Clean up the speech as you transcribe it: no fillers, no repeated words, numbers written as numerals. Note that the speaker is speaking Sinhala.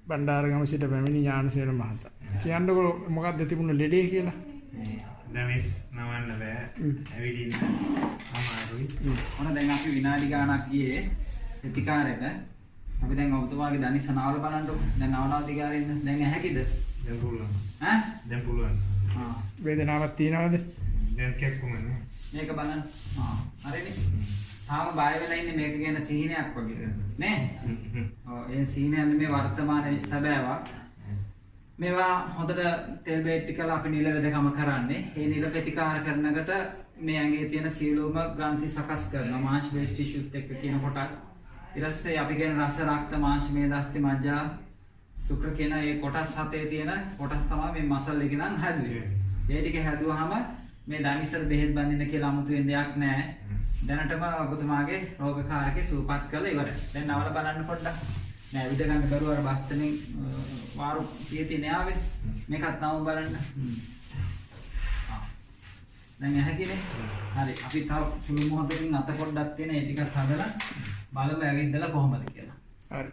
බණ්ඩාරගම සිට පැමිණි ඥානසේන මහතා. කියන්නකෝ මොකක්ද තිබුණ ලෙඩේ කියලා? දනිස් නවන්න බෑ. ඇවිදින්න අමාරුයි. ඔන්න දැන් අපි විනාඩි ගාණක් ගියේ ප්‍රතිකාරයට. අපි දැන් ඔබතුමාගේ දනිස් අනාවල බලන්නකො. දැන් නවනාධිකාරින්න දැන් ඇහැකිද? දැන් පුළුවන්. ඈ? දැන් පුළුවන්. වේදනාවක් තියනවද? දැන් කැක්කුම නෑ. මේක බලන්න. හරිනේ. තාම බය වෙලා ඉන්නේ මේක ගැන සිහිනයක් වගේ. නේ? ඔව් ඒ සිහිනයන්නේ මේ වර්තමානයේ සැබෑවක්. මේවා හොඳට තෙල් බේට් ටිකලා අපි නිල වෙදකම කරන්නේ. මේ නිල ප්‍රතිකාර කරනකොට මේ ඇඟේ තියෙන සියලුම ග්‍රන්ථි සකස් කරනවා. මාංශ බේස් ටිෂුත් එක්ක කියන කොටස්. ඊට පස්සේ අපි කියන රස රක්ත මාංශ මේද අස්ථි මජ්ජා ශුක්‍ර කියන මේ කොටස් හතේ තියෙන කොටස් තමයි මේ මසල් එක නම් හැදුවේ. ඒ ටික හැදුවාම මේ දනිස්සර බෙහෙත් බඳින්න කියලා 아무තු දෙයක් නැහැ. දැනටම ඔබතුමාගේ රෝගකාරකේ සූපත් කළා ඉවරයි. දැන් නවල බලන්න පොඩ්ඩක්. නෑ විද ගන්න බැරුව අර බස්තනේ වාරු පියති නෑවේ. මේකත් නම බලන්න. දැන් ඇහැකිනේ. හරි. අපි තව සුළු මොහොතකින් අත පොඩ්ඩක් තියෙන ඒ ටිකත් හදලා බලමු ඇවිද්දලා කොහොමද කියලා. හරි.